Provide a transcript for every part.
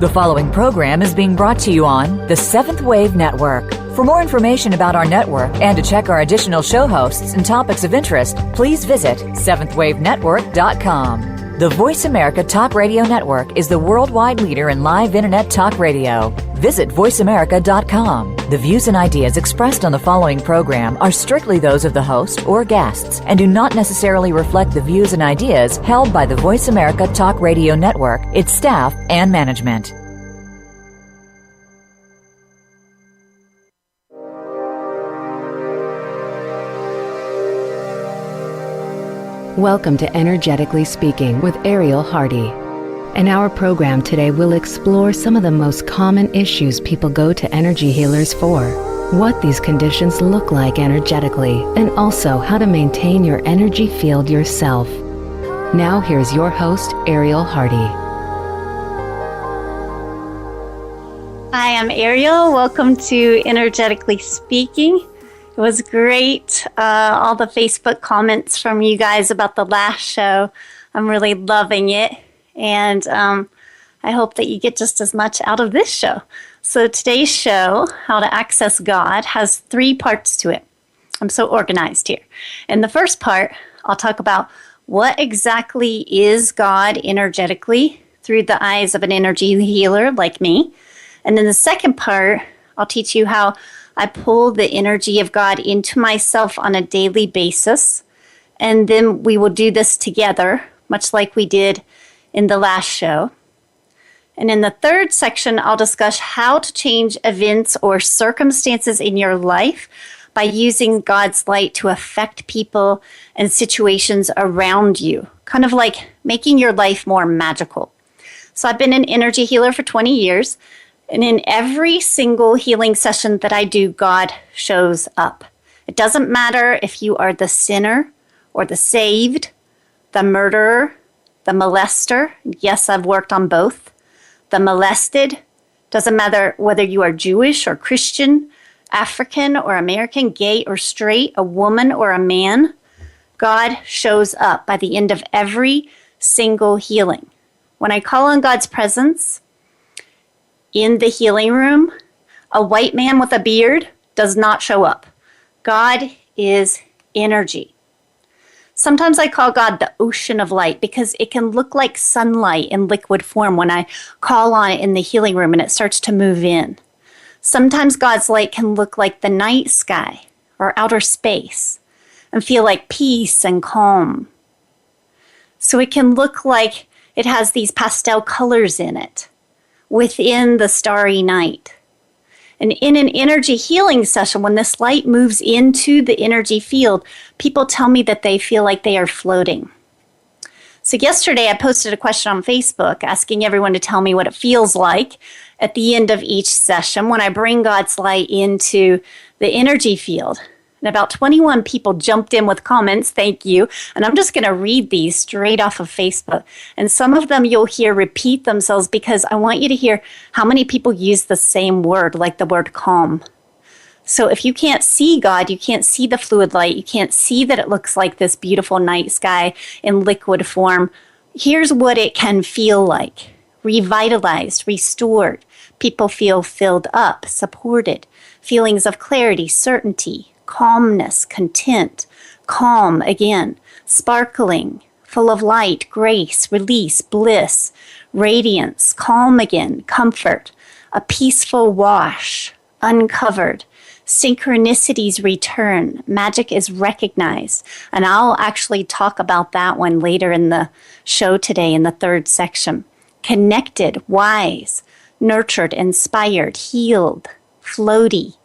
The following program is being brought to you on the Seventh Wave Network. For more information about our network and to check our additional show hosts and topics of interest, please visit seventhwavenetwork.com. The Voice America Talk Radio Network is the worldwide leader in live Internet talk radio. Visit voiceamerica.com. The views and ideas expressed on the following program are strictly those of the host or guests and do not necessarily reflect the views and ideas held by the Voice America Talk Radio Network, its staff, and management. Welcome to Energetically Speaking with Ariel Hardy. In our program today, we'll explore some of the most common issues people go to energy healers for, what these conditions look like energetically, and also how to maintain your energy field yourself. Now here's your host, Ariel Hardy. Hi, I'm Ariel. Welcome to Energetically Speaking. It was great, all the Facebook comments from you guys about the last show. I'm really loving it, and I hope that you get just as much out of this show. So today's show, How to Access God, has 3 parts to it. I'm so organized here. In the first part, I'll talk about what exactly is God energetically through the eyes of an energy healer like me. And in the second part, I'll teach you how I pull the energy of God into myself on a daily basis, and then we will do this together, much like we did in the last show. And in the third section, I'll discuss how to change events or circumstances in your life by using God's light to affect people and situations around you, kind of like making your life more magical. So I've been an energy healer for 20 years. And in every single healing session that I do, God shows up. It doesn't matter if you are the sinner or the saved, the murderer, the molester. Yes, I've worked on both. The molested. Doesn't matter whether you are Jewish or Christian, African or American, gay or straight, a woman or a man. God shows up by the end of every single healing. When I call on God's presence in the healing room, a white man with a beard does not show up. God is energy. Sometimes I call God the ocean of light because it can look like sunlight in liquid form when I call on it in the healing room and it starts to move in. Sometimes God's light can look like the night sky or outer space and feel like peace and calm. So it can look like it has these pastel colors in it within the starry night. And in an energy healing session, when this light moves into the energy field, people tell me that they feel like they are floating. So yesterday I posted a question on Facebook asking everyone to tell me what it feels like at the end of each session when I bring God's light into the energy field. And about 21 people jumped in with comments, thank you. And I'm just going to read these straight off of Facebook. And some of them you'll hear repeat themselves because I want you to hear how many people use the same word, like the word calm. So if you can't see God, you can't see the fluid light, you can't see that it looks like this beautiful night sky in liquid form, here's what it can feel like. Revitalized, restored. People feel filled up, supported. Feelings of clarity, certainty, calmness, content, calm again, sparkling, full of light, grace, release, bliss, radiance, calm again, comfort, a peaceful wash, uncovered, synchronicities return, magic is recognized. And I'll actually talk about that one later in the show today in the third section. Connected, wise, nurtured, inspired, healed, floaty,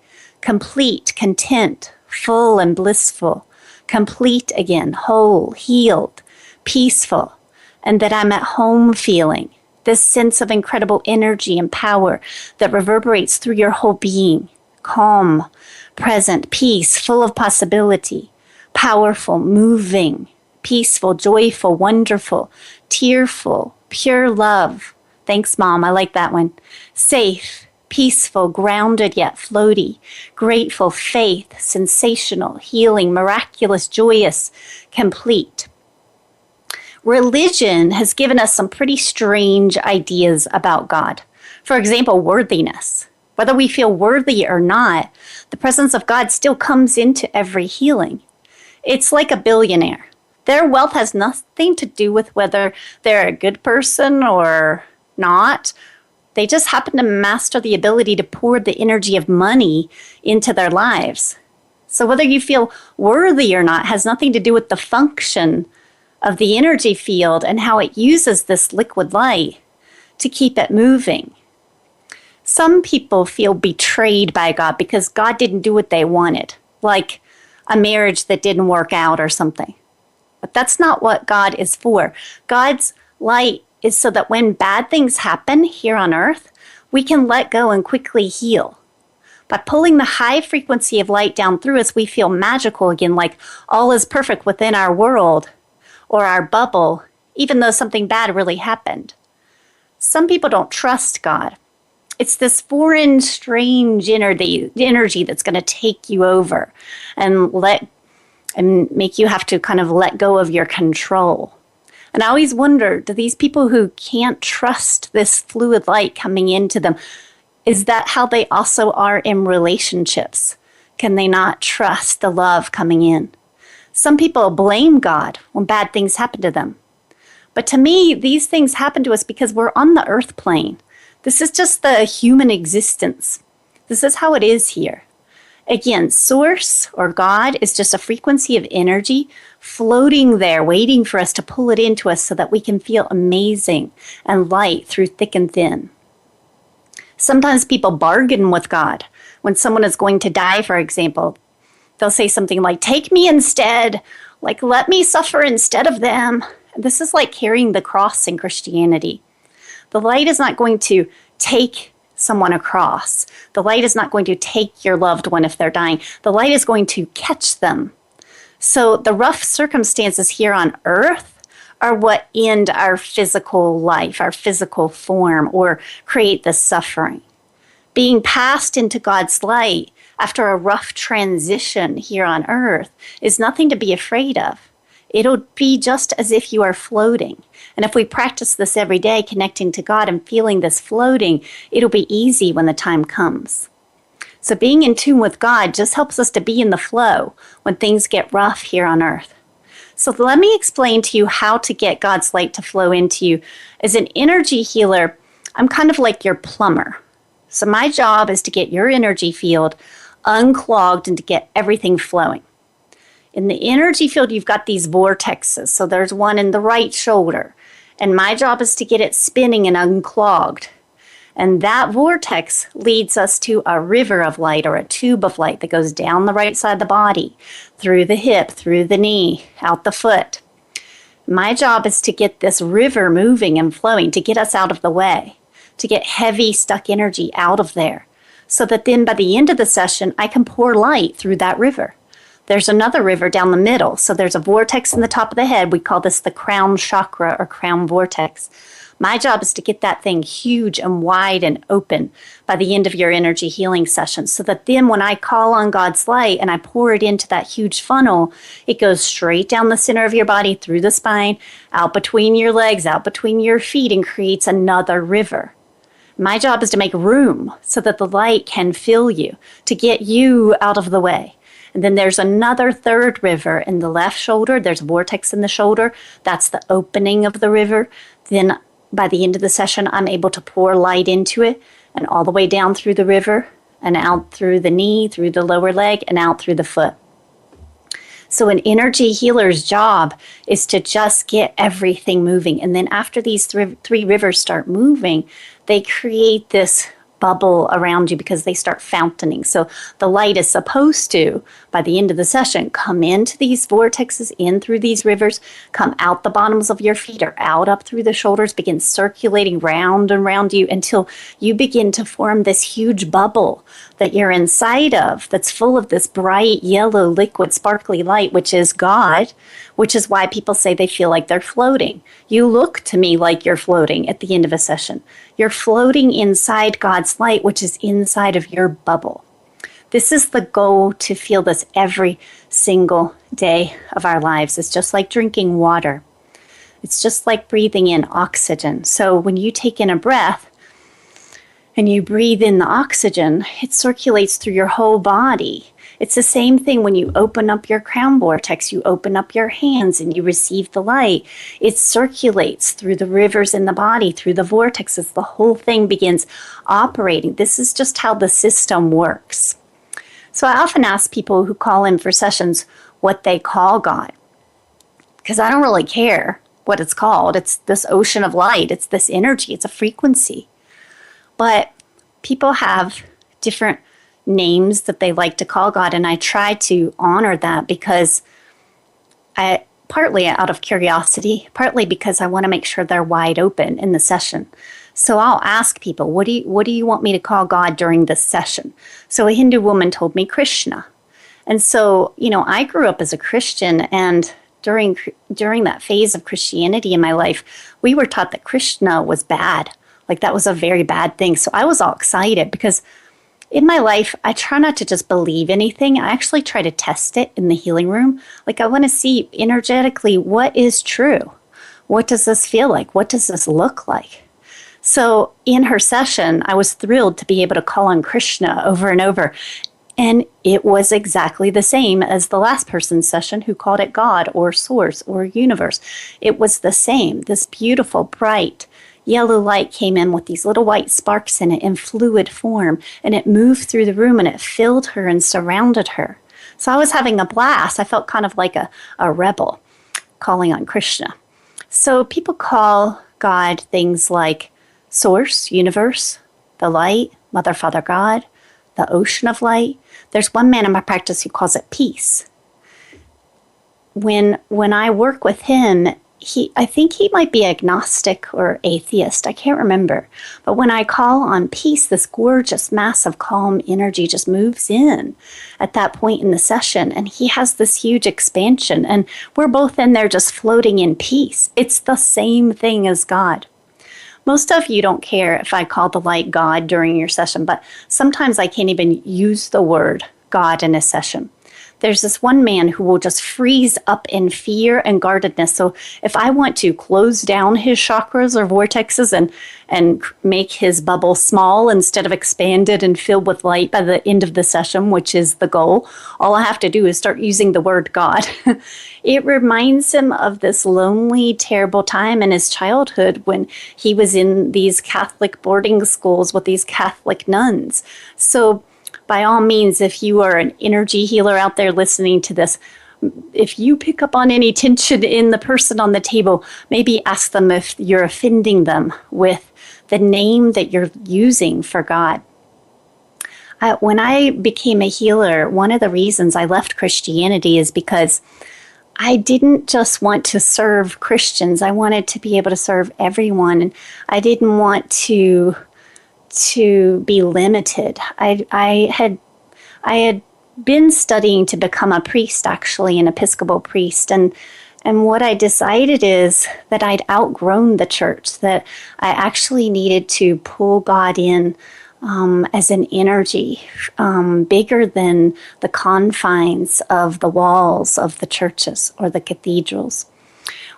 complete, content, full and blissful, complete again, whole, healed, peaceful, and that I'm at home feeling. This sense of incredible energy and power that reverberates through your whole being. Calm, present, peace, full of possibility, powerful, moving, peaceful, joyful, wonderful, tearful, pure love. Thanks, Mom. I like that one. Safe, peaceful, grounded yet floaty, grateful, faith, sensational, healing, miraculous, joyous, complete. Religion has given us some pretty strange ideas about God. For example, worthiness. Whether we feel worthy or not, the presence of God still comes into every healing. It's like a billionaire. Their wealth has nothing to do with whether they're a good person or not. They just happen to master the ability to pour the energy of money into their lives. So whether you feel worthy or not has nothing to do with the function of the energy field and how it uses this liquid light to keep it moving. Some people feel betrayed by God because God didn't do what they wanted, like a marriage that didn't work out or something. But that's not what God is for. God's light is so that when bad things happen here on earth, we can let go and quickly heal. By pulling the high frequency of light down through us, we feel magical again, like all is perfect within our world or our bubble, even though something bad really happened. Some people don't trust God. It's this foreign, strange energy that's going to take you over and make you have to kind of let go of your control. And I always wonder, do these people who can't trust this fluid light coming into them, is that how they also are in relationships? Can they not trust the love coming in? Some people blame God when bad things happen to them. But to me, these things happen to us because we're on the earth plane. This is just the human existence. This is how it is here. Again, source or God is just a frequency of energy floating there, waiting for us to pull it into us so that we can feel amazing and light through thick and thin. Sometimes people bargain with God. When someone is going to die, for example, they'll say something like, take me instead, like let me suffer instead of them. This is like carrying the cross in Christianity. The light is not going to take someone across. The light is not going to take your loved one if they're dying. The light is going to catch them. So the rough circumstances here on earth are what end our physical life, our physical form, or create the suffering. Being passed into God's light after a rough transition here on earth is nothing to be afraid of. It'll be just as if you are floating. And if we practice this every day, connecting to God and feeling this floating, it'll be easy when the time comes. So being in tune with God just helps us to be in the flow when things get rough here on earth. So let me explain to you how to get God's light to flow into you. As an energy healer, I'm kind of like your plumber. So my job is to get your energy field unclogged and to get everything flowing. In the energy field, you've got these vortexes. So there's one in the right shoulder. And my job is to get it spinning and unclogged. And that vortex leads us to a river of light or a tube of light that goes down the right side of the body, through the hip, through the knee, out the foot. My job is to get this river moving and flowing, to get us out of the way, to get heavy, stuck energy out of there, so that then by the end of the session, I can pour light through that river. There's another river down the middle. So there's a vortex in the top of the head. We call this the crown chakra or crown vortex. My job is to get that thing huge and wide and open by the end of your energy healing session so that then when I call on God's light and I pour it into that huge funnel, it goes straight down the center of your body, through the spine, out between your legs, out between your feet, and creates another river. My job is to make room so that the light can fill you, to get you out of the way. And then there's another third river in the left shoulder. There's a vortex in the shoulder. That's the opening of the river. Then by the end of the session, I'm able to pour light into it and all the way down through the river and out through the knee, through the lower leg, and out through the foot. So an energy healer's job is to just get everything moving. And then after these three rivers start moving, they create this bubble around you because they start fountaining. So the light is supposed to, by the end of the session, come into these vortexes, in through these rivers, come out the bottoms of your feet or out up through the shoulders, begin circulating round and round you until you begin to form this huge bubble that you're inside of that's full of this bright yellow liquid sparkly light, which is God, which is why people say they feel like they're floating. You look to me like you're floating at the end of a session. You're floating inside God's light, which is inside of your bubble. This is the goal, to feel this every single day of our lives. It's just like drinking water. It's just like breathing in oxygen. So when you take in a breath and you breathe in the oxygen, it circulates through your whole body. It's the same thing when you open up your crown vortex, you open up your hands and you receive the light. It circulates through the rivers in the body, through the vortexes. The whole thing begins operating. This is just how the system works. So I often ask people who call in for sessions what they call God, because I don't really care what it's called. It's this ocean of light. It's this energy. It's a frequency. But people have different names that they like to call God, and I try to honor that because partly out of curiosity, partly because I want to make sure they're wide open in the session. So I'll ask people, what do you want me to call God during this session? So a Hindu woman told me Krishna. And so, I grew up as a Christian, and during that phase of Christianity in my life, we were taught that Krishna was bad. Like that was a very bad thing. So I was all excited because in my life, I try not to just believe anything. I actually try to test it in the healing room. Like I want to see energetically what is true. What does this feel like? What does this look like? So in her session, I was thrilled to be able to call on Krishna over and over. And it was exactly the same as the last person's session who called it God or Source or Universe. It was the same. This beautiful, bright, yellow light came in with these little white sparks in it in fluid form, and it moved through the room and it filled her and surrounded her. So I was having a blast. I felt kind of like a rebel calling on Krishna. So people call God things like Source, Universe, the light, Mother, Father, God, the ocean of light. There's one man in my practice who calls it peace. When I work with him, I think he might be agnostic or atheist. I can't remember. But when I call on peace, this gorgeous, massive, calm energy just moves in at that point in the session. And he has this huge expansion. And we're both in there just floating in peace. It's the same thing as God. Most of you don't care if I call the light God during your session, but sometimes I can't even use the word God in a session. There's this one man who will just freeze up in fear and guardedness. So if I want to close down his chakras or vortexes and make his bubble small instead of expanded and filled with light by the end of the session, which is the goal, all I have to do is start using the word God. It reminds him of this lonely, terrible time in his childhood when he was in these Catholic boarding schools with these Catholic nuns. So by all means, if you are an energy healer out there listening to this, if you pick up on any tension in the person on the table, maybe ask them if you're offending them with the name that you're using for God. When I became a healer, one of the reasons I left Christianity is because I didn't just want to serve Christians. I wanted to be able to serve everyone. And I didn't want to be limited. I had been studying to become a priest, actually, an Episcopal priest, and what I decided is that I'd outgrown the church, that I actually needed to pull God in as an energy bigger than the confines of the walls of the churches or the cathedrals.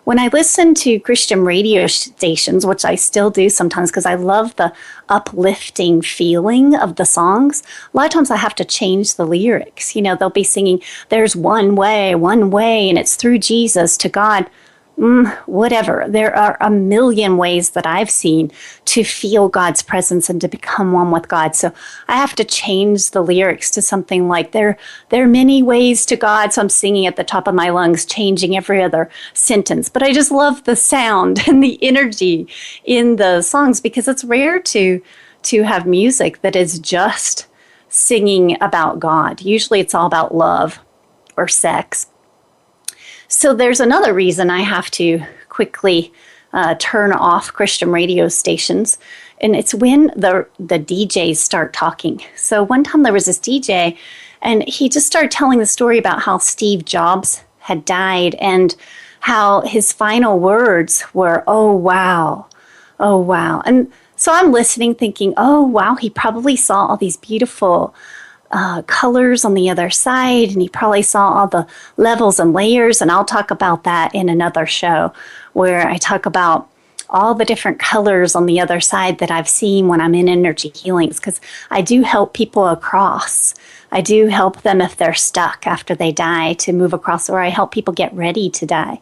When I listen to Christian radio stations, which I still do sometimes because I love the uplifting feeling of the songs, a lot of times I have to change the lyrics. They'll be singing, there's one way, and it's through Jesus to God. Whatever. There are a million ways that I've seen to feel God's presence and to become one with God. So I have to change the lyrics to something like there are many ways to God. So I'm singing at the top of my lungs, changing every other sentence. But I just love the sound and the energy in the songs because it's rare to have music that is just singing about God. Usually it's all about love or sex. So there's another reason I have to quickly turn off Christian radio stations, and it's when the DJs start talking. So one time there was this DJ, and he just started telling the story about how Steve Jobs had died and how his final words were, "Oh, wow, oh, wow." And so I'm listening thinking, oh, wow, he probably saw all these beautiful colors on the other side, and he probably saw all the levels and layers, and I'll talk about that in another show. where I talk about all the different colors on the other side that I've seen when I'm in energy healings, because I do help people across. I do help them if they're stuck after they die to move across, or I help people get ready to die.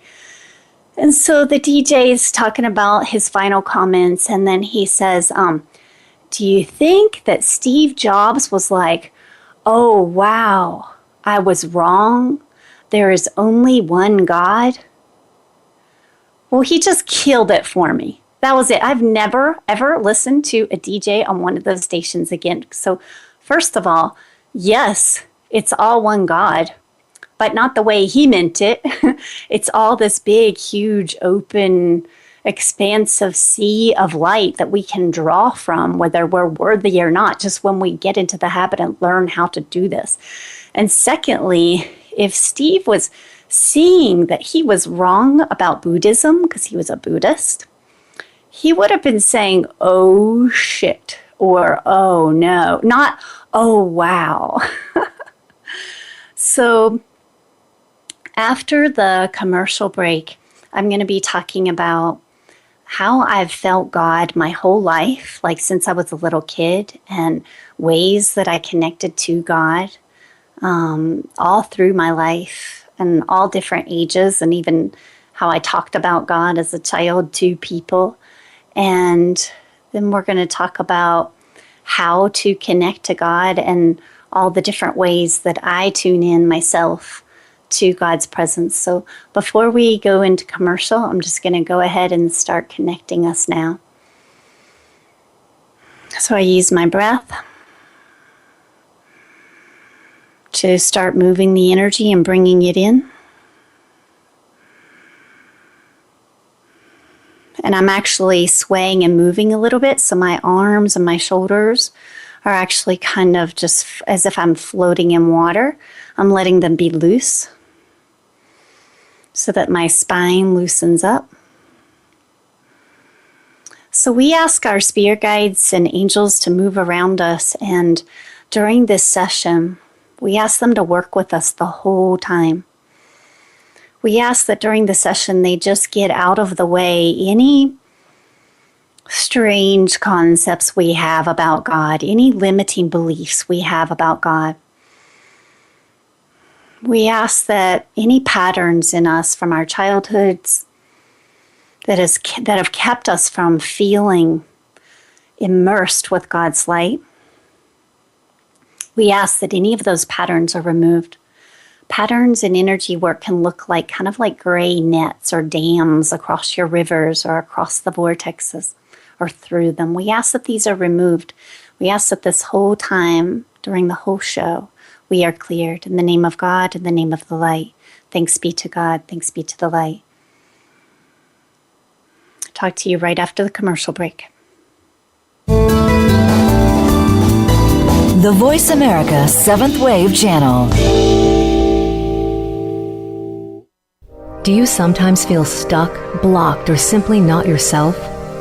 And so the DJ is talking about his final comments, and then he says, do you think that Steve Jobs was like, oh, wow, I was wrong? There is only one God? Well, he just killed it for me. That was it. I've never, ever listened to a DJ on one of those stations again. So first of all, yes, it's all one God, but not the way he meant it. It's all this big, huge, open, expansive sea of light that we can draw from, whether we're worthy or not, just when we get into the habit and learn how to do this. And secondly, if Steve was seeing that he was wrong about Buddhism, because he was a Buddhist, he would have been saying, oh shit, or oh no, not oh wow. So after the commercial break, I'm going to be talking about how I've felt God my whole life, like since I was a little kid, and ways that I connected to God all through my life and all different ages, and even how I talked about God as a child to people. And then we're going to talk about how to connect to God and all the different ways that I tune in myself to God's presence. So before we go into commercial, I'm just going to go ahead and start connecting us now. So I use my breath to start moving the energy and bringing it in. And I'm actually swaying and moving a little bit, so my arms and my shoulders are actually kind of just as if I'm floating in water. I'm letting them be loose so that my spine loosens up. So we ask our spirit guides and angels to move around us, and during this session, we ask them to work with us the whole time. We ask that during the session, they just get out of the way any strange concepts we have about God, any limiting beliefs we have about God. We ask that any patterns in us from our childhoods that have kept us from feeling immersed with God's light, we ask that any of those patterns are removed. Patterns in energy work can look like kind of like gray nets or dams across your rivers or across the vortexes or through them. We ask that these are removed. We ask that this whole time, during the whole show, we are cleared in the name of God, in the name of the light. Thanks be to God. Thanks be to the light. Talk to you right after the commercial break. The Voice America 7th Wave Channel. Do you sometimes feel stuck, blocked, or simply not yourself?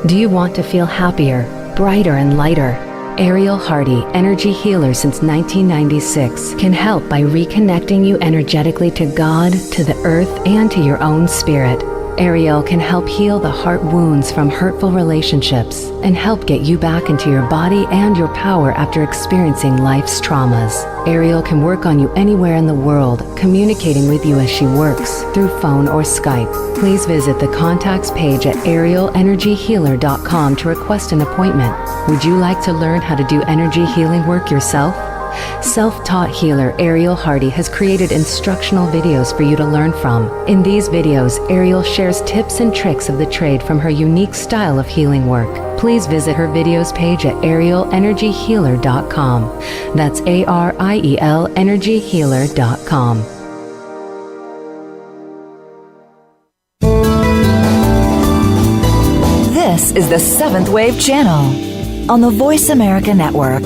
Do you want to feel happier, brighter, and lighter? Ariel Hardy, energy healer since 1996, can help by reconnecting you energetically to God, to the earth, and to your own spirit. Ariel can help heal the heart wounds from hurtful relationships and help get you back into your body and your power after experiencing life's traumas. Ariel can work on you anywhere in the world, communicating with you as she works through phone or Skype. Please visit the contacts page at arielenergyhealer.com to request an appointment. Would you like to learn how to do energy healing work yourself? Self-taught healer Ariel Hardy has created instructional videos for you to learn from. In these videos, Ariel shares tips and tricks of the trade from her unique style of healing work. Please visit her videos page at arielenergyhealer.com. That's ARIEL energyhealer.com. This is the 7th Wave Channel on the Voice America Network.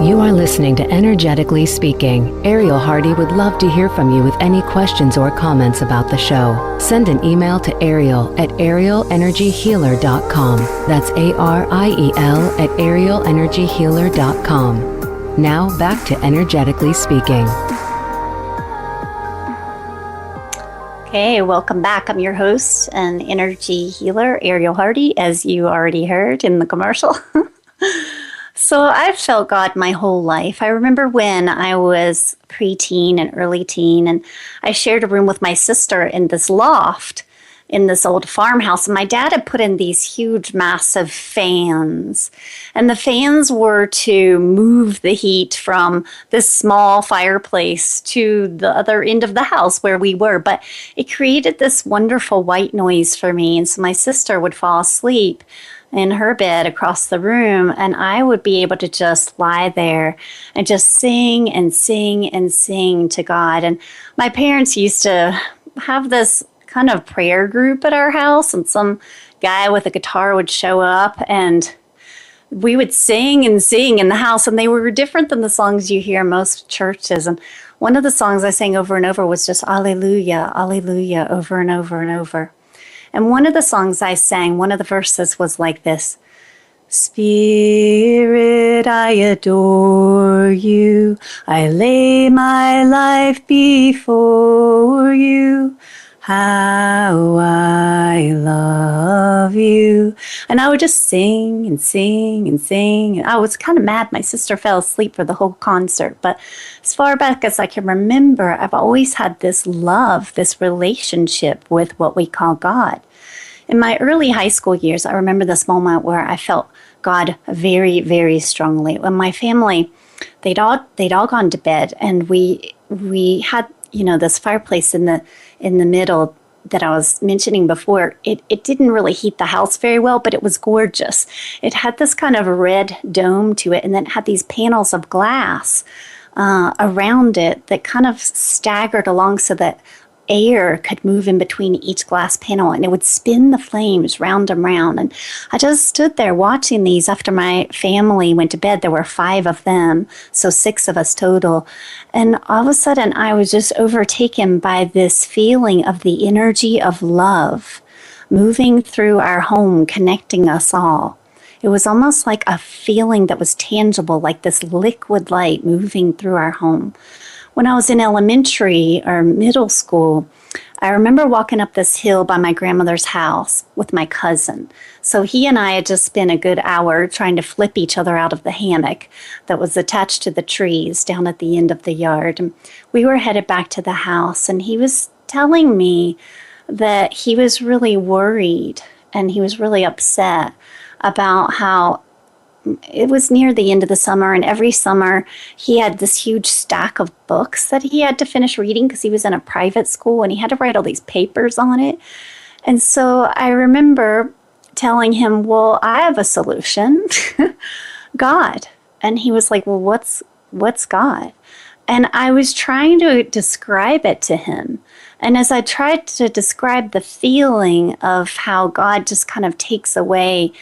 You are listening to Energetically Speaking. Ariel Hardy would love to hear from you with any questions or comments about the show. Send an email to Ariel at arielenergyhealer.com. That's ARIEL at arielenergyhealer.com. Now back to Energetically Speaking. Okay, welcome back. I'm your host and energy healer, Ariel Hardy, as you already heard in the commercial. So I've felt God my whole life. I remember when I was preteen and early teen, and I shared a room with my sister in this loft in this old farmhouse. And my dad had put in these huge, massive fans. And the fans were to move the heat from this small fireplace to the other end of the house where we were. But it created this wonderful white noise for me. And so my sister would fall asleep in her bed across the room, and I would be able to just lie there and just sing and sing and sing to God. And my parents used to have this kind of prayer group at our house, and some guy with a guitar would show up, and we would sing and sing in the house, and they were different than the songs you hear in most churches. And one of the songs I sang over and over was just Alleluia, Alleluia, over and over and over. And one of the songs I sang, one of the verses was like this: Spirit, I adore you. I lay my life before you. How I love you. And I would just sing and sing and sing. And I was kind of mad my sister fell asleep for the whole concert. But as far back as I can remember, I've always had this love, this relationship with what we call God. In my early high school years, I remember this moment where I felt God very, very strongly. When my family, they'd all gone to bed, and we had, this fireplace in the middle that I was mentioning before. It didn't really heat the house very well, but it was gorgeous. It had this kind of red dome to it, and then it had these panels of glass around it that kind of staggered along so that air could move in between each glass panel, and it would spin the flames round and round. And I just stood there watching these after my family went to bed. There were 5 of them, so 6 of us total. And all of a sudden, I was just overtaken by this feeling of the energy of love moving through our home, connecting us all. It was almost like a feeling that was tangible, like this liquid light moving through our home. When I was in elementary or middle school, I remember walking up this hill by my grandmother's house with my cousin. So he and I had just spent a good hour trying to flip each other out of the hammock that was attached to the trees down at the end of the yard. And we were headed back to the house, and he was telling me that he was really worried and he was really upset about how it was near the end of the summer, and every summer he had this huge stack of books that he had to finish reading because he was in a private school, and he had to write all these papers on it. And so I remember telling him, well, I have a solution, God. And he was like, well, what's God? And I was trying to describe it to him. And as I tried to describe the feeling of how God just kind of takes away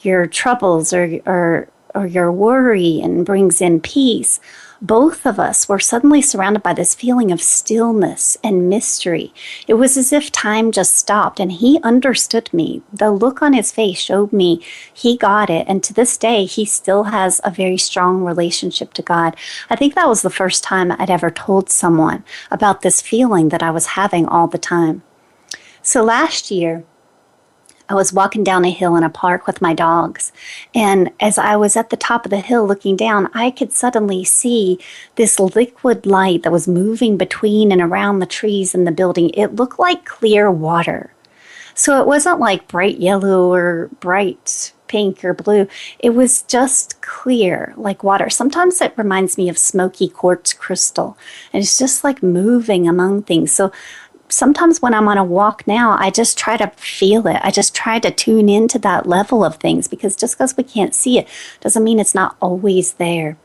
your troubles or your worry and brings in peace, both of us were suddenly surrounded by this feeling of stillness and mystery. It was as if time just stopped, and he understood me. The look on his face showed me he got it, and to this day, he still has a very strong relationship to God. I think that was the first time I'd ever told someone about this feeling that I was having all the time. So last year, I was walking down a hill in a park with my dogs, and as I was at the top of the hill looking down, I could suddenly see this liquid light that was moving between and around the trees in the building. It looked like clear water. So it wasn't like bright yellow or bright pink or blue. It was just clear like water. Sometimes it reminds me of smoky quartz crystal, and it's just like moving among things. So sometimes when I'm on a walk now, I just try to feel it. I just try to tune into that level of things, because just because we can't see it doesn't mean it's not always there.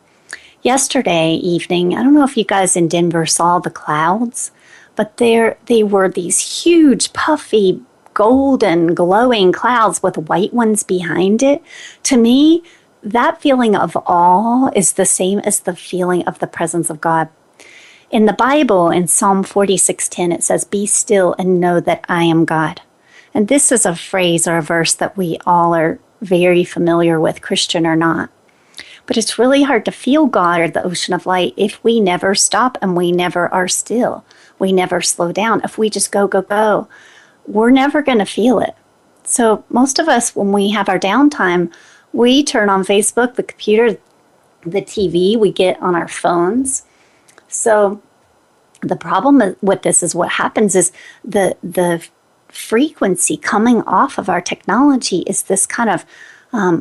Yesterday evening, I don't know if you guys in Denver saw the clouds, but they were these huge, puffy, golden, glowing clouds with white ones behind it. To me, that feeling of awe is the same as the feeling of the presence of God. In the Bible, in Psalm 46:10, it says, "Be still and know that I am God." And this is a phrase or a verse that we all are very familiar with, Christian or not. But it's really hard to feel God or the ocean of light if we never stop and we never are still. We never slow down. If we just go, go, go, we're never going to feel it. So most of us, when we have our downtime, we turn on Facebook, the computer, the TV, we get on our phones. So the problem with this is what happens is the frequency coming off of our technology is this kind of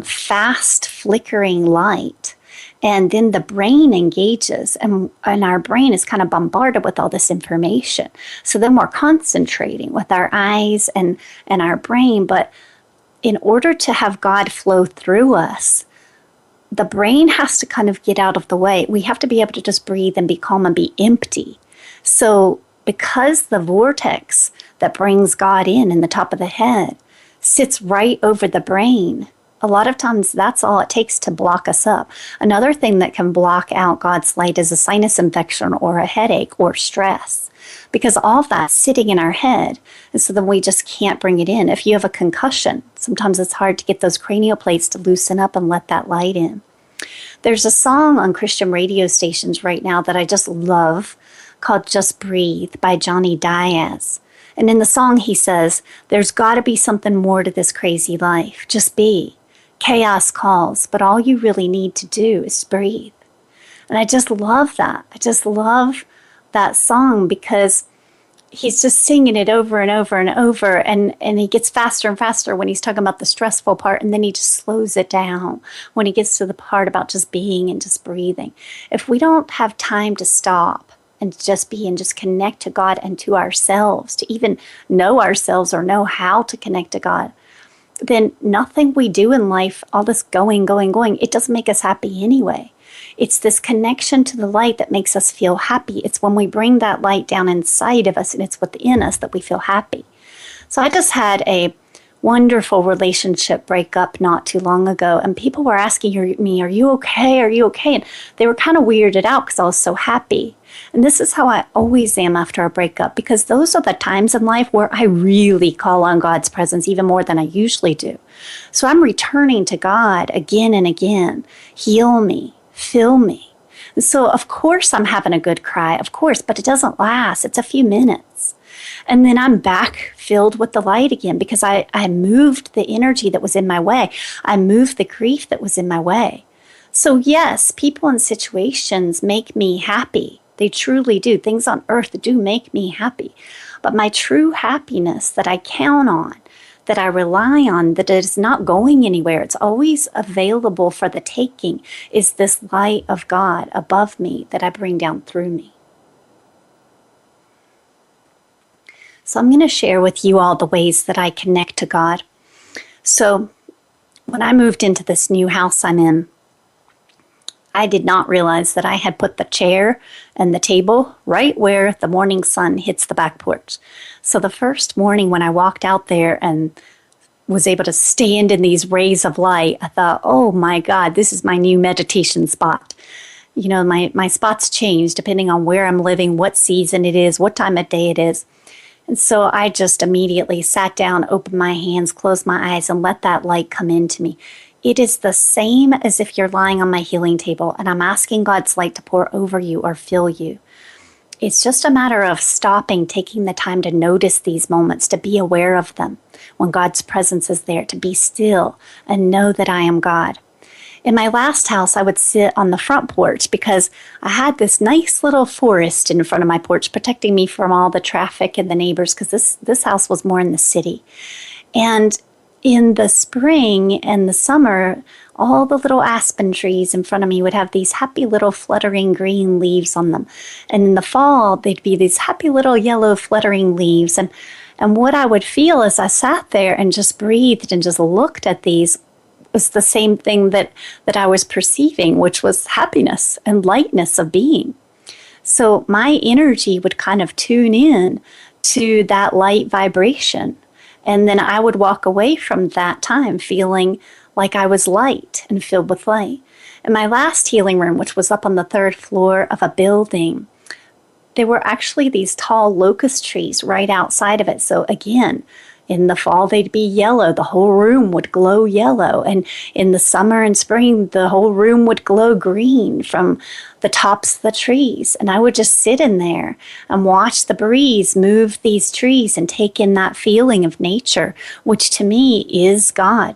fast flickering light. And then the brain engages, and our brain is kind of bombarded with all this information. So then we're concentrating with our eyes and our brain. But in order to have God flow through us, the brain has to kind of get out of the way. We have to be able to just breathe and be calm and be empty. So because the vortex that brings God in the top of the head sits right over the brain, a lot of times that's all it takes to block us up. Another thing that can block out God's light is a sinus infection or a headache or stress, because all of that's sitting in our head. And so then we just can't bring it in. If you have a concussion, sometimes it's hard to get those cranial plates to loosen up and let that light in. There's a song on Christian radio stations right now that I just love called Just Breathe by Johnny Diaz. And in the song he says, there's got to be something more to this crazy life. Just be. Chaos calls, but all you really need to do is breathe. And I just love that. I just love that song because he's just singing it over and over and over. And he gets faster and faster when he's talking about the stressful part. And then he just slows it down when he gets to the part about just being and just breathing. If we don't have time to stop and just be and just connect to God and to ourselves, to even know ourselves or know how to connect to God, then nothing we do in life, all this going, it doesn't make us happy anyway. It's this connection to the light that makes us feel happy. It's when we bring that light down inside of us and it's within us that we feel happy. So I just had a wonderful relationship breakup not too long ago, and people were asking me, are you okay? Are you okay? And they were kind of weirded out because I was so happy. And this is how I always am after a breakup, because those are the times in life where I really call on God's presence even more than I usually do. So I'm returning to God again and again. Heal me, fill me. And so of course I'm having a good cry, of course, but it doesn't last. It's a few minutes. And then I'm back filled with the light again because I moved the energy that was in my way. I moved the grief that was in my way. So yes, people and situations make me happy. They truly do. Things on earth do make me happy. But my true happiness that I count on, that I rely on, that is not going anywhere, it's always available for the taking, is this light of God above me that I bring down through me. So I'm going to share with you all the ways that I connect to God. So when I moved into this new house I'm in, I did not realize that I had put the chair and the table right where the morning sun hits the back porch. So the first morning when I walked out there and was able to stand in these rays of light, I thought, oh my God, this is my new meditation spot. You know, my spots change depending on where I'm living, what season it is, what time of day it is. And so I just immediately sat down, opened my hands, closed my eyes, and let that light come into me. It is the same as if you're lying on my healing table and I'm asking God's light to pour over you or fill you. It's just a matter of stopping, taking the time to notice these moments, to be aware of them when God's presence is there, to be still and know that I am God. In my last house, I would sit on the front porch because I had this nice little forest in front of my porch protecting me from all the traffic and the neighbors, because this house was more in the city. And in the spring and the summer, all the little aspen trees in front of me would have these happy little fluttering green leaves on them. And in the fall, they'd be these happy little yellow fluttering leaves. And what I would feel as I sat there and just breathed and just looked at these was the same thing that I was perceiving, which was happiness and lightness of being. So my energy would kind of tune in to that light vibration. And then I would walk away from that time feeling like I was light and filled with light. In my last healing room, which was up on the 3rd floor of a building, there were actually these tall locust trees right outside of it. So again, In the fall, they'd be yellow. The whole room would glow yellow. And in the summer and spring, the whole room would glow green from the tops of the trees. And I would just sit in there and watch the breeze move these trees and take in that feeling of nature, which to me is God.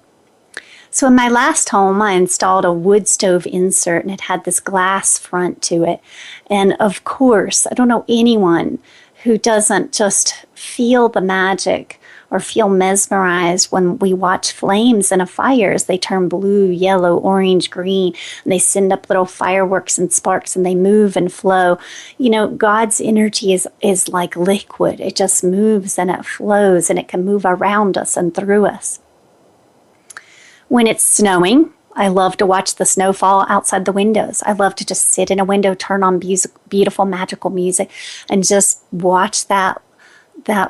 So in my last home, I installed a wood stove insert, and it had this glass front to it. And of course, I don't know anyone who doesn't just feel the magic or feel mesmerized when we watch flames in a fire as they turn blue, yellow, orange, green, and they send up little fireworks and sparks, and they move and flow. You know, God's energy is like liquid. It just moves and it flows, and it can move around us and through us. When it's snowing, I love to watch the snow fall outside the windows. I love to just sit in a window, turn on beautiful, magical music, and just watch that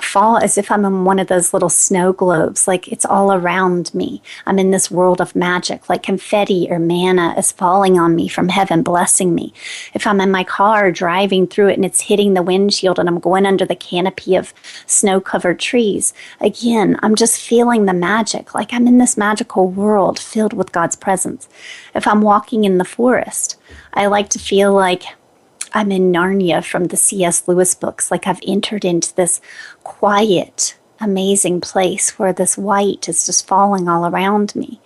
fall as if I'm in one of those little snow globes, like it's all around me. I'm in this world of magic, like confetti or manna is falling on me from heaven, blessing me. If I'm in my car driving through it and it's hitting the windshield and I'm going under the canopy of snow-covered trees, again, I'm just feeling the magic, like I'm in this magical world filled with God's presence. If I'm walking in the forest, I like to feel like I'm in Narnia from the C.S. Lewis books, like I've entered into this quiet, amazing place where this white is just falling all around me.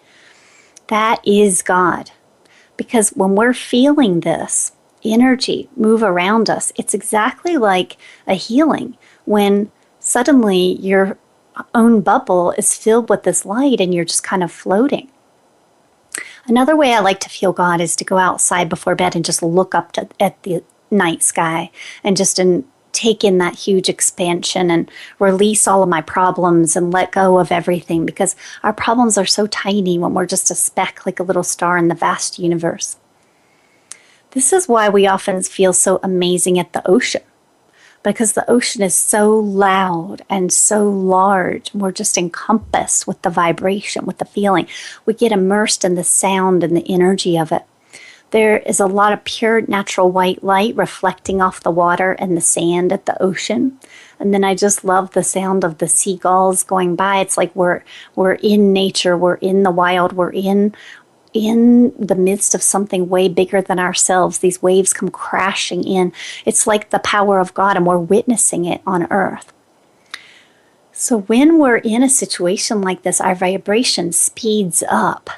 That is God. Because when we're feeling this energy move around us, it's exactly like a healing when suddenly your own bubble is filled with this light and you're just kind of floating. Another way I like to feel God is to go outside before bed and just look up at the night sky and just take in that huge expansion and release all of my problems and let go of everything, because our problems are so tiny when we're just a speck, like a little star in the vast universe. This is why we often feel so amazing at the ocean, because the ocean is so loud and so large. We're just encompassed with the vibration, with the feeling. We get immersed in the sound and the energy of it. There is a lot of pure natural white light reflecting off the water and the sand at the ocean. And then I just love the sound of the seagulls going by. It's like we're in nature, we're in the wild, we're in the midst of something way bigger than ourselves. These waves come crashing in. It's like the power of God, and we're witnessing it on earth. So when we're in a situation like this, our vibration speeds up.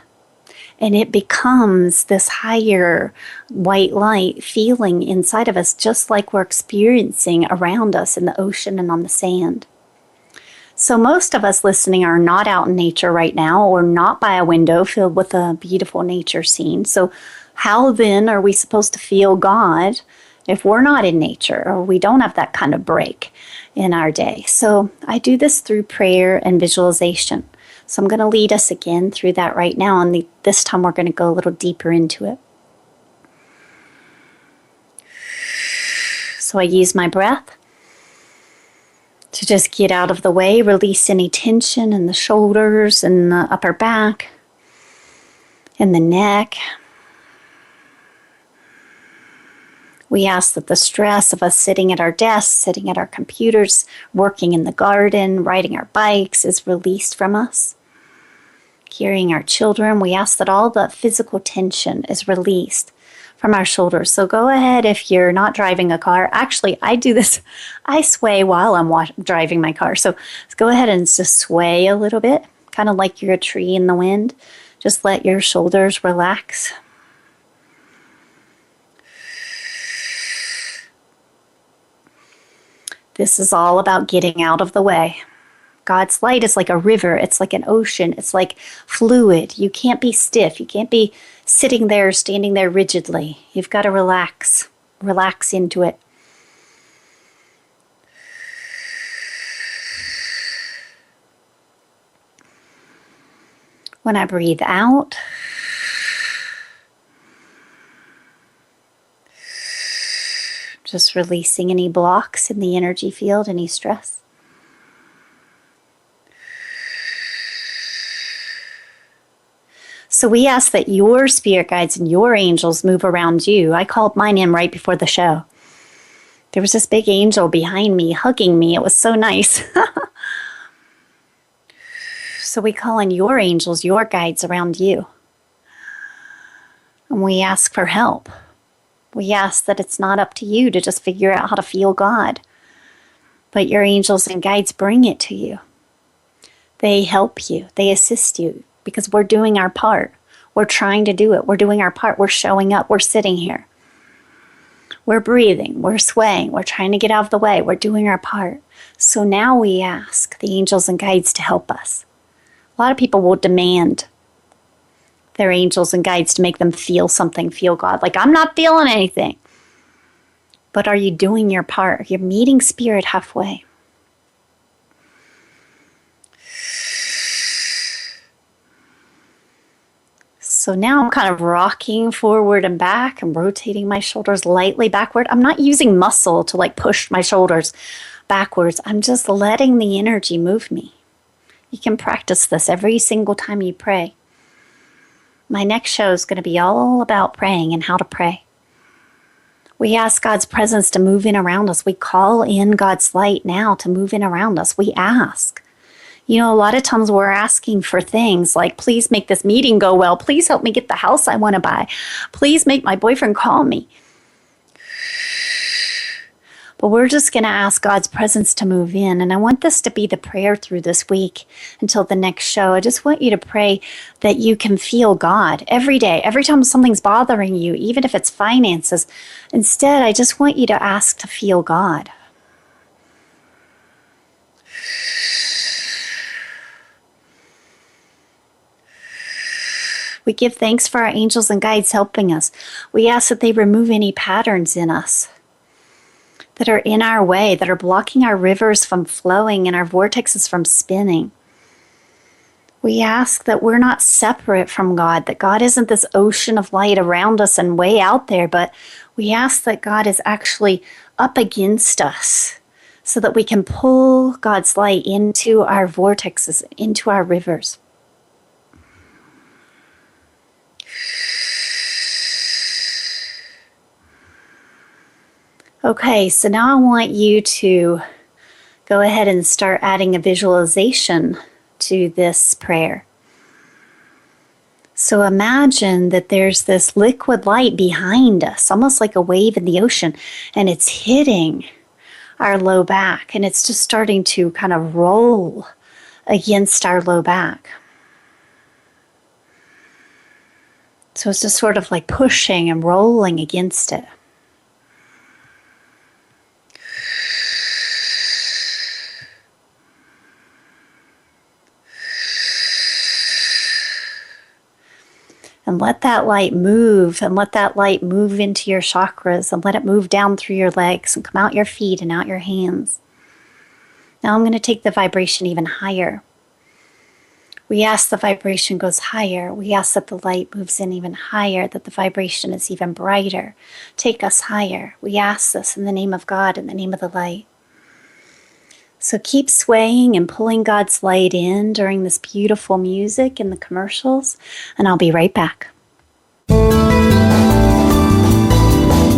And it becomes this higher white light feeling inside of us, just like we're experiencing around us in the ocean and on the sand. So most of us listening are not out in nature right now, or not by a window filled with a beautiful nature scene. So how then are we supposed to feel God if we're not in nature, or we don't have that kind of break in our day? So I do this through prayer and visualization. So I'm going to lead us again through that right now, and this time we're going to go a little deeper into it. So I use my breath to just get out of the way, release any tension in the shoulders and the upper back and the neck. We ask that the stress of us sitting at our desks, sitting at our computers, working in the garden, riding our bikes is released from us. Carrying our children, we ask that all the physical tension is released from our shoulders. So go ahead if you're not driving a car. Actually, I do this. I sway while I'm driving my car. So go ahead and just sway a little bit, kind of like you're a tree in the wind. Just let your shoulders relax. This is all about getting out of the way. God's light is like a river. It's like an ocean. It's like fluid. You can't be stiff. You can't be sitting there, standing there rigidly. You've got to relax. Relax into it. When I breathe out, just releasing any blocks in the energy field, any stress. So we ask that your spirit guides and your angels move around you. I called mine in right before the show. There was this big angel behind me, hugging me. It was so nice. So we call in your angels, your guides around you. And we ask for help. We ask that it's not up to you to just figure out how to feel God, but your angels and guides bring it to you. They help you. They assist you because we're doing our part. We're trying to do it. We're doing our part. We're showing up. We're sitting here. We're breathing. We're swaying. We're trying to get out of the way. We're doing our part. So now we ask the angels and guides to help us. A lot of people will demand their angels and guides to make them feel something, feel God. Like, I'm not feeling anything. But are you doing your part? You're meeting spirit halfway. So now I'm kind of rocking forward and back and rotating my shoulders lightly backward. I'm not using muscle to like push my shoulders backwards. I'm just letting the energy move me. You can practice this every single time you pray. My next show is going to be all about praying and how to pray. We ask God's presence to move in around us. We call in God's light now to move in around us. We ask. You know, a lot of times we're asking for things like, please make this meeting go well. Please help me get the house I want to buy. Please make my boyfriend call me. But we're just going to ask God's presence to move in. And I want this to be the prayer through this week until the next show. I just want you to pray that you can feel God every day, every time something's bothering you, even if it's finances. Instead, I just want you to ask to feel God. We give thanks for our angels and guides helping us. We ask that they remove any patterns in us that are in our way, that are blocking our rivers from flowing and our vortexes from spinning. We ask that we're not separate from God, that God isn't this ocean of light around us and way out there, but we ask that God is actually up against us so that we can pull God's light into our vortexes, into our rivers. Okay, so now I want you to go ahead and start adding a visualization to this prayer. So imagine that there's this liquid light behind us, almost like a wave in the ocean, and it's hitting our low back, and it's just starting to kind of roll against our low back. So it's just sort of like pushing and rolling against it. And let that light move, and let that light move into your chakras, and let it move down through your legs and come out your feet and out your hands. Now I'm going to take the vibration even higher. We ask the vibration goes higher. We ask that the light moves in even higher, that the vibration is even brighter. Take us higher. We ask this in the name of God, in the name of the light. So keep swaying and pulling God's light in during this beautiful music and the commercials, and I'll be right back.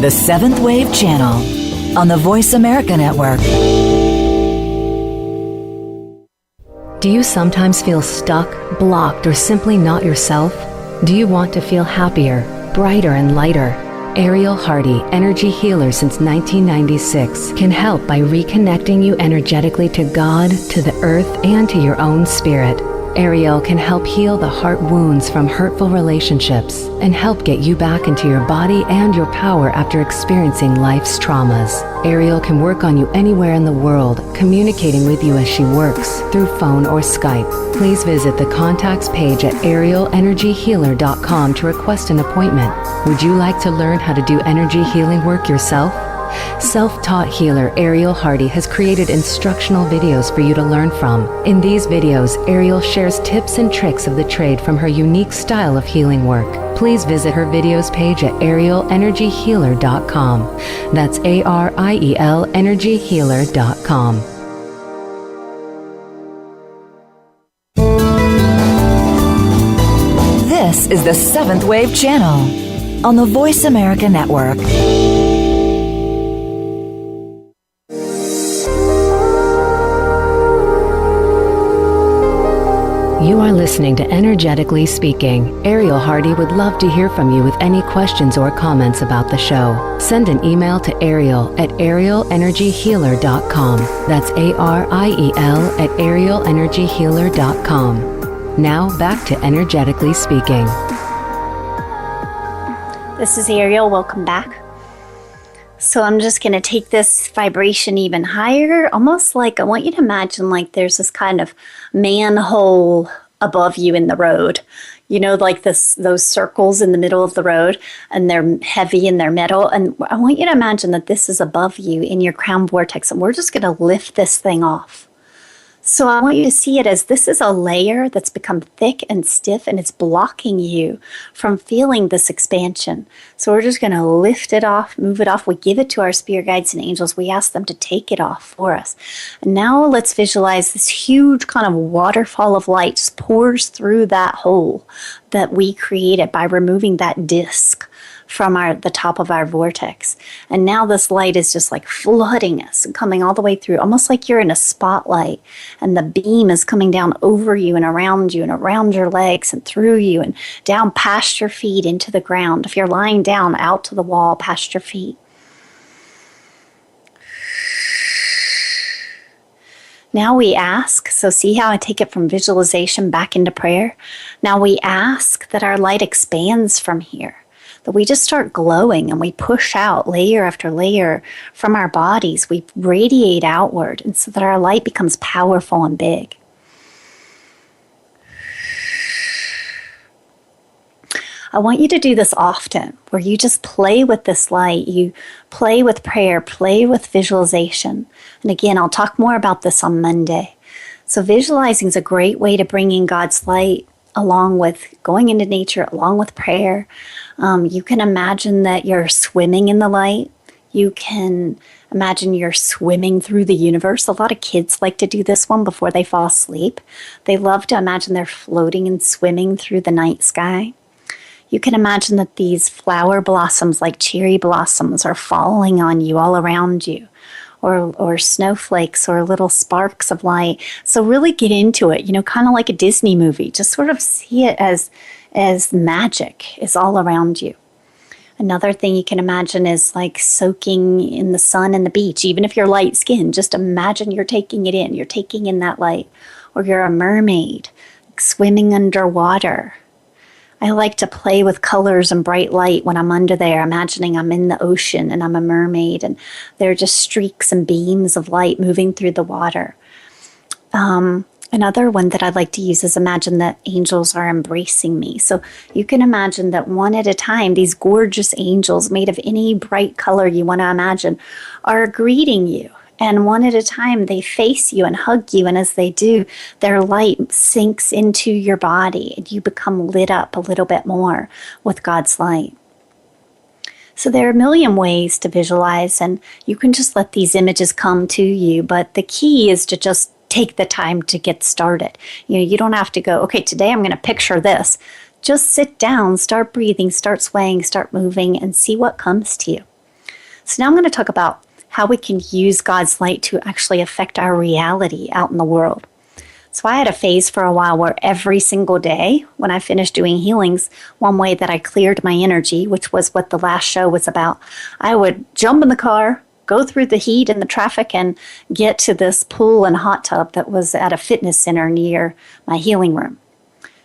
The Seventh Wave Channel on the Voice America Network. Do you sometimes feel stuck, blocked, or simply not yourself? Do you want to feel happier, brighter, and lighter? Ariel Hardy, energy healer since 1996, can help by reconnecting you energetically to God, to the earth, and to your own spirit. Ariel can help heal the heart wounds from hurtful relationships and help get you back into your body and your power after experiencing life's traumas. Ariel can work on you anywhere in the world, communicating with you as she works through phone or Skype. Please visit the contacts page at arielenergyhealer.com to request an appointment. Would you like to learn how to do energy healing work yourself? Self-taught healer Ariel Hardy has created instructional videos for you to learn from. In these videos, Ariel shares tips and tricks of the trade from her unique style of healing work. Please visit her videos page at arielenergyhealer.com. That's ARIEL energyhealer.com. This is the Seventh Wave Channel on the Voice America Network. You are listening to Energetically Speaking. Ariel Hardy would love to hear from you with any questions or comments about the show. Send an email to Ariel at arielenergyhealer.com. That's ARIEL at arielenergyhealer.com. Now back to Energetically Speaking. This is Ariel. Welcome back. So I'm just going to take this vibration even higher, almost like I want you to imagine like there's this kind of manhole above you in the road. You know, like those circles in the middle of the road, and they're heavy and they're metal. And I want you to imagine that this is above you in your crown vortex, and we're just going to lift this thing off. So I want you to see it as this is a layer that's become thick and stiff, and it's blocking you from feeling this expansion. So we're just going to lift it off, move it off. We give it to our spirit guides and angels. We ask them to take it off for us. And now let's visualize this huge kind of waterfall of light just pours through that hole that we created by removing that disc from the top of our vortex. And now this light is just like flooding us and coming all the way through, almost like you're in a spotlight, and the beam is coming down over you and around your legs and through you and down past your feet into the ground. If you're lying down, out to the wall past your feet. Now we ask, so see how I take it from visualization back into prayer? Now we ask that our light expands from here, that we just start glowing and we push out layer after layer from our bodies. We radiate outward, and so that our light becomes powerful and big. I want you to do this often, where you just play with this light. You play with prayer, play with visualization. And again, I'll talk more about this on Monday. So visualizing is a great way to bring in God's light, along with going into nature, along with prayer. You can imagine that you're swimming in the light. You can imagine you're swimming through the universe. A lot of kids like to do this one before they fall asleep. They love to imagine they're floating and swimming through the night sky. You can imagine that these flower blossoms, like cherry blossoms, are falling on you all around you. Or snowflakes or little sparks of light. So really get into it, kind of like a Disney movie. Just sort of see it as magic is all around you. Another thing you can imagine is like soaking in the sun and the beach. Even if you're light skinned, just imagine you're taking it in. You're taking in that light. Or you're a mermaid swimming underwater. I like to play with colors and bright light when I'm under there, imagining I'm in the ocean and I'm a mermaid, and there are just streaks and beams of light moving through the water. Another one that I'd like to use is imagine that angels are embracing me. So you can imagine that one at a time, these gorgeous angels made of any bright color you want to imagine are greeting you. And one at a time, they face you and hug you. And as they do, their light sinks into your body, and you become lit up a little bit more with God's light. So there are a million ways to visualize, and you can just let these images come to you. But the key is to just take the time to get started. You don't have to go, okay, today I'm going to picture this. Just sit down, start breathing, start swaying, start moving, and see what comes to you. So now I'm going to talk about how we can use God's light to actually affect our reality out in the world. So I had a phase for a while where every single day when I finished doing healings, one way that I cleared my energy, which was what the last show was about, I would jump in the car, go through the heat and the traffic, and get to this pool and hot tub that was at a fitness center near my healing room.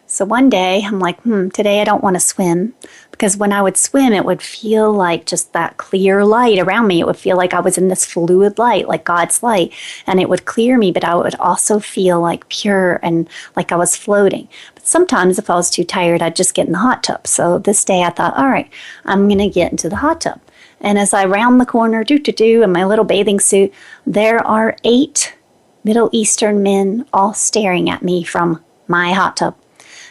So one day I'm like, today I don't want to swim, because when I would swim, it would feel like just that clear light around me. It would feel like I was in this fluid light, like God's light, and it would clear me, but I would also feel like pure and like I was floating. But sometimes if I was too tired, I'd just get in the hot tub. So this day I thought, all right, I'm going to get into the hot tub. And as I round the corner, in my little bathing suit, there are 8 Middle Eastern men all staring at me from my hot tub.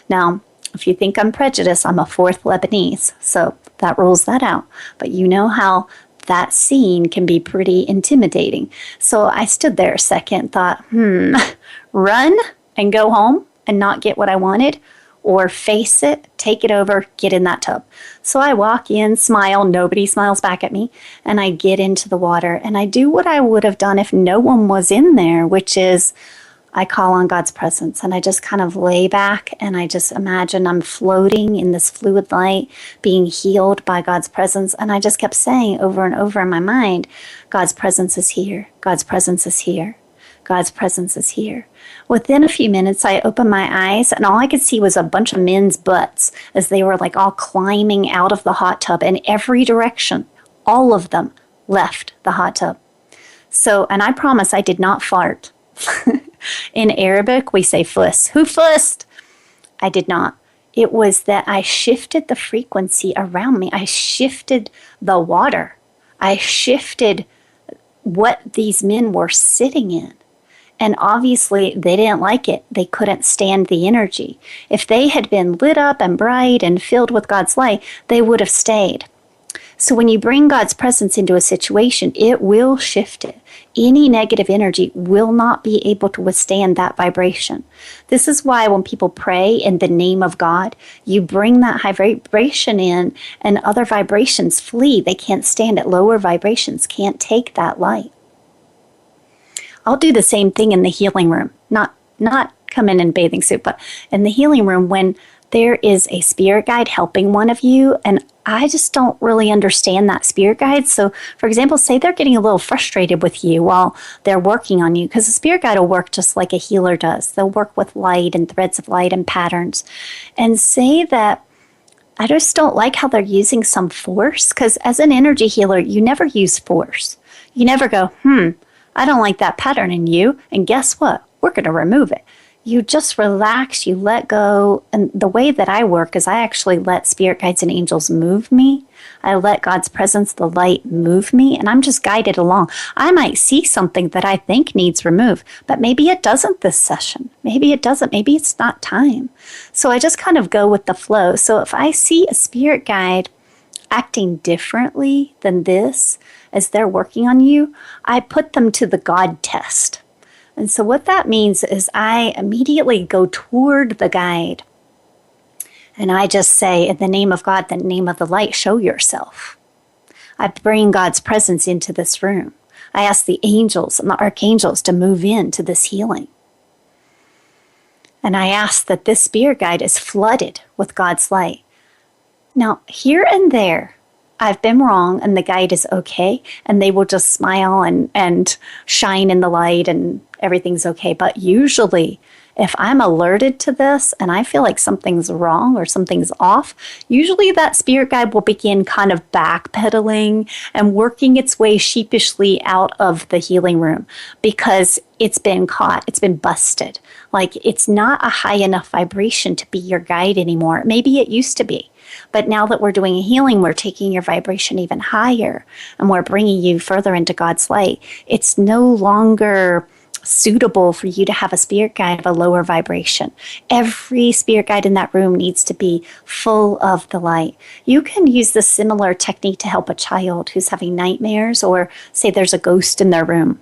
Now, if you think I'm prejudiced, I'm a 4th Lebanese, so that rules that out. But you know how that scene can be pretty intimidating. So I stood there a second, thought, run and go home and not get what I wanted, or face it, take it over, get in that tub. So I walk in, smile, nobody smiles back at me, and I get into the water, and I do what I would have done if no one was in there, which is I call on God's presence, and I just kind of lay back and I just imagine I'm floating in this fluid light, being healed by God's presence. And I just kept saying over and over in my mind, God's presence is here. God's presence is here. God's presence is here. Within a few minutes, I opened my eyes, and all I could see was a bunch of men's butts as they were like all climbing out of the hot tub in every direction. All of them left the hot tub. So, and I promise I did not fart. In Arabic, we say fuss. Who fussed? I did not. It was that I shifted the frequency around me. I shifted the water. I shifted what these men were sitting in. And obviously, they didn't like it. They couldn't stand the energy. If they had been lit up and bright and filled with God's light, they would have stayed. So when you bring God's presence into a situation, it will shift it. Any negative energy will not be able to withstand that vibration. This is why when people pray in the name of God, you bring that high vibration in and other vibrations flee. They can't stand it. Lower vibrations can't take that light. I'll do the same thing in the healing room. Not come in bathing suit, but in the healing room when there is a spirit guide helping one of you, and I just don't really understand that spirit guide. So, for example, say they're getting a little frustrated with you while they're working on you, because the spirit guide will work just like a healer does. They'll work with light and threads of light and patterns. And say that I just don't like how they're using some force, because as an energy healer, you never use force. You never go, I don't like that pattern in you, and guess what? We're going to remove it. You just relax, you let go. And the way that I work is I actually let spirit guides and angels move me. I let God's presence, the light, move me, and I'm just guided along. I might see something that I think needs removed, but maybe it doesn't this session. Maybe it doesn't. Maybe it's not time. So I just kind of go with the flow. So if I see a spirit guide acting differently than this as they're working on you, I put them to the God test. And so what that means is I immediately go toward the guide. And I just say, in the name of God, the name of the light, show yourself. I bring God's presence into this room. I ask the angels and the archangels to move into this healing. And I ask that this spirit guide is flooded with God's light. Now, here and there, I've been wrong and the guide is okay, and they will just smile and shine in the light and everything's okay. But usually, if I'm alerted to this and I feel like something's wrong or something's off, usually that spirit guide will begin kind of backpedaling and working its way sheepishly out of the healing room because it's been caught, it's been busted. Like it's not a high enough vibration to be your guide anymore. Maybe it used to be. But now that we're doing a healing, we're taking your vibration even higher and we're bringing you further into God's light. It's no longer suitable for you to have a spirit guide of a lower vibration. Every spirit guide in that room needs to be full of the light. You can use this similar technique to help a child who's having nightmares or say there's a ghost in their room.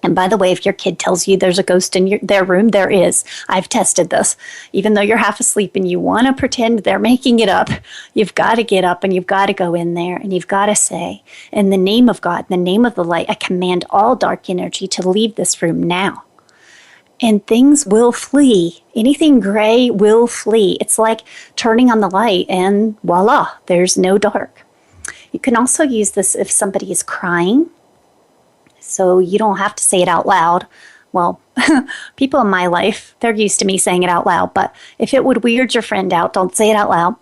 And by the way, if your kid tells you there's a ghost in their room, there is. I've tested this. Even though you're half asleep and you want to pretend they're making it up, you've got to get up and you've got to go in there and you've got to say, in the name of God, in the name of the light, I command all dark energy to leave this room now. And things will flee. Anything gray will flee. It's like turning on the light and voila, there's no dark. You can also use this if somebody is crying. So you don't have to say it out loud. Well, people in my life, they're used to me saying it out loud. But if it would weird your friend out, don't say it out loud.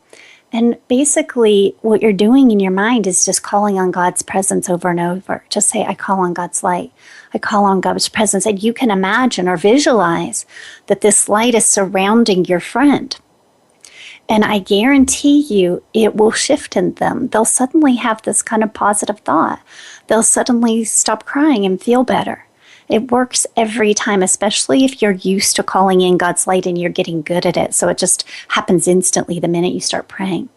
And basically what you're doing in your mind is just calling on God's presence over and over. Just say, I call on God's light. I call on God's presence. And you can imagine or visualize that this light is surrounding your friend. And I guarantee you it will shift in them. They'll suddenly have this kind of positive thought. They'll suddenly stop crying and feel better. It works every time, especially if you're used to calling in God's light and you're getting good at it. So it just happens instantly the minute you start praying.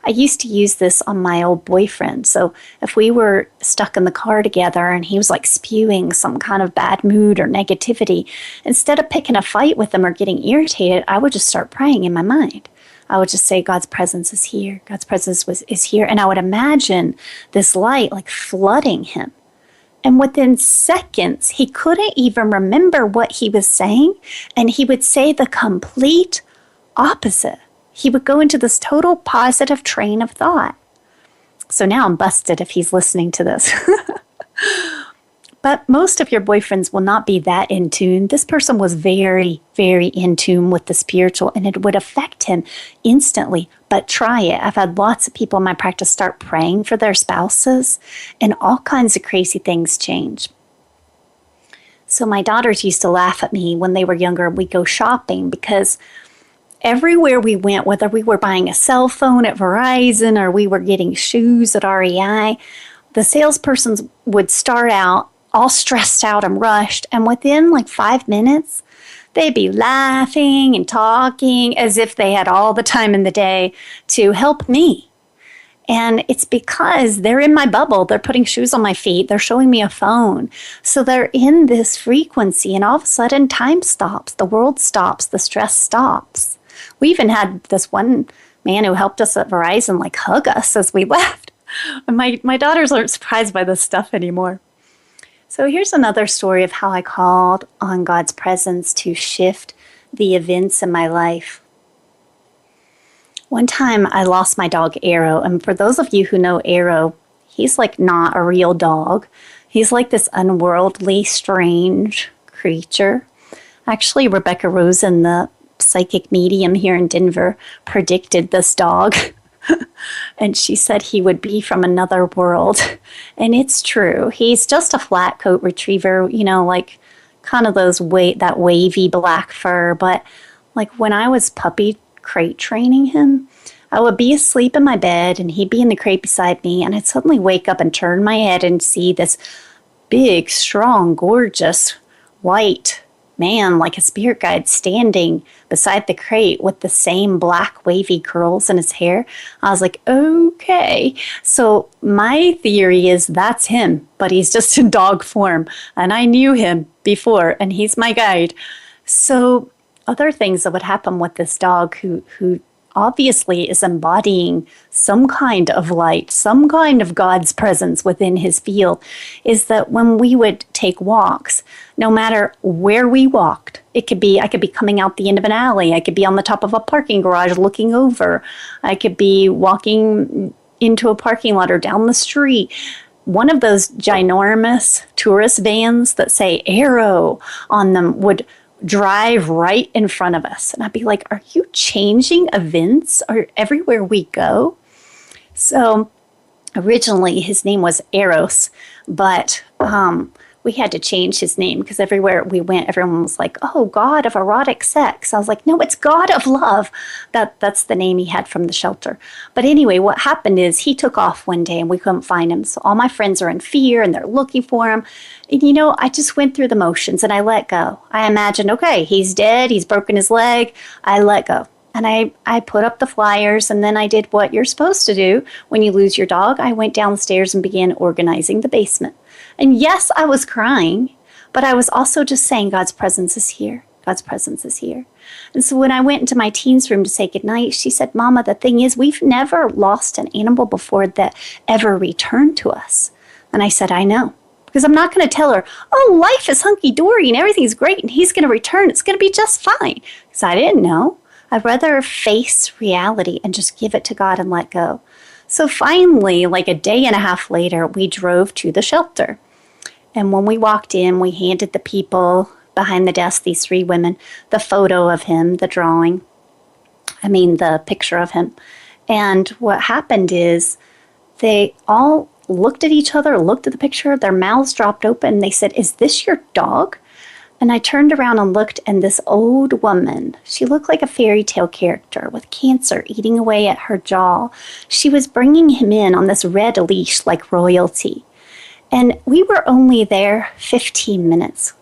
I used to use this on my old boyfriend. So if we were stuck in the car together and he was like spewing some kind of bad mood or negativity, instead of picking a fight with him or getting irritated, I would just start praying in my mind. I would just say, God's presence is here. God's presence is here. And I would imagine this light like flooding him. And within seconds, he couldn't even remember what he was saying. And he would say the complete opposite. He would go into this total positive train of thought. So now I'm busted if he's listening to this. But most of your boyfriends will not be that in tune. This person was very, very in tune with the spiritual, and it would affect him instantly. But try it. I've had lots of people in my practice start praying for their spouses, and all kinds of crazy things change. So my daughters used to laugh at me when they were younger. We'd go shopping because everywhere we went, whether we were buying a cell phone at Verizon or we were getting shoes at REI, the salespersons would start out all stressed out and rushed. And within like 5 minutes, they'd be laughing and talking as if they had all the time in the day to help me. And it's because they're in my bubble. They're putting shoes on my feet. They're showing me a phone. So they're in this frequency, and all of a sudden time stops. The world stops. The stress stops. We even had this one man who helped us at Verizon like hug us as we left. My daughters aren't surprised by this stuff anymore. So here's another story of how I called on God's presence to shift the events in my life. One time I lost my dog Arrow, and for those of you who know Arrow, he's like not a real dog. He's like this unworldly, strange creature. Actually, Rebecca Rosen, the psychic medium here in Denver, predicted this dog. And she said he would be from another world. And it's true. He's just a flat coat retriever, like kind of that wavy black fur. But like when I was puppy crate training him, I would be asleep in my bed and he'd be in the crate beside me. And I'd suddenly wake up and turn my head and see this big, strong, gorgeous, white man, like a spirit guide, standing beside the crate with the same black wavy curls in his hair. I was like, okay. So my theory is that's him, but he's just in dog form. And I knew him before, and he's my guide. So other things that would happen with this dog who obviously is embodying some kind of light, some kind of God's presence within his field, is that when we would take walks, no matter where we walked, I could be coming out the end of an alley, I could be on the top of a parking garage looking over, I could be walking into a parking lot or down the street. One of those ginormous tourist vans that say Arrow on them would drive right in front of us. And I'd be like, are you changing events or everywhere we go? So originally his name was Eros, but we had to change his name because everywhere we went, everyone was like, oh, God of erotic sex. I was like, no, it's God of love. That's the name he had from the shelter. But anyway, what happened is he took off one day and we couldn't find him. So all my friends are in fear and they're looking for him. And, I just went through the motions and I let go. I imagined, okay, he's dead. He's broken his leg. I let go. And I put up the flyers, and then I did what you're supposed to do when you lose your dog. I went downstairs and began organizing the basement. And yes, I was crying, but I was also just saying, God's presence is here. God's presence is here. And so when I went into my teen's room to say goodnight, she said, Mama, the thing is, we've never lost an animal before that ever returned to us. And I said, I know. Because I'm not going to tell her, oh, life is hunky-dory and everything's great and he's going to return. It's going to be just fine. Because I didn't know. I'd rather face reality and just give it to God and let go. So finally, like a day and a half later, we drove to the shelter. And when we walked in, we handed the people behind the desk, these 3 women, the photo of him, the picture of him. And what happened is they all looked at each other, looked at the picture, their mouths dropped open. They said, is this your dog? And I turned around and looked, and this old woman, she looked like a fairy tale character with cancer eating away at her jaw. She was bringing him in on this red leash like royalty. And we were only there 15 minutes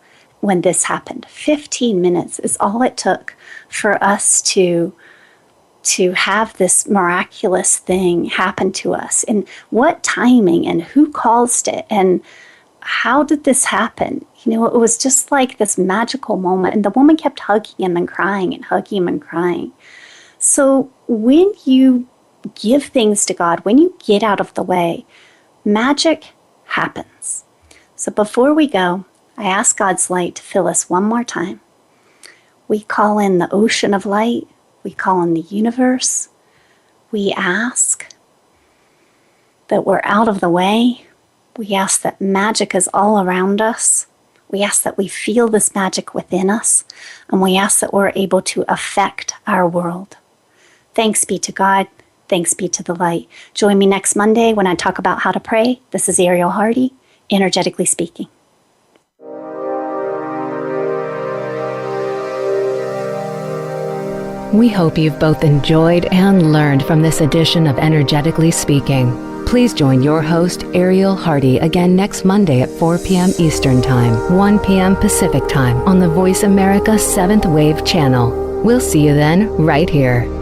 when this happened. 15 minutes is all it took for us to have this miraculous thing happen to us. And what timing and who caused it and how did this happen? It was just like this magical moment. And the woman kept hugging him and crying and hugging him and crying. So when you give things to God, when you get out of the way, magic happens. So before we go, I ask God's light to fill us one more time. We call in the ocean of light. We call in the universe. We ask that we're out of the way. We ask that magic is all around us. We ask that we feel this magic within us. And we ask that we're able to affect our world. Thanks be to God. Thanks be to the light. Join me next Monday when I talk about how to pray. This is Ariel Hardy, Energetically Speaking. We hope you've both enjoyed and learned from this edition of Energetically Speaking. Please join your host, Ariel Hardy, again next Monday at 4 p.m. Eastern Time, 1 p.m. Pacific Time on the Voice America 7th Wave channel. We'll see you then, right here.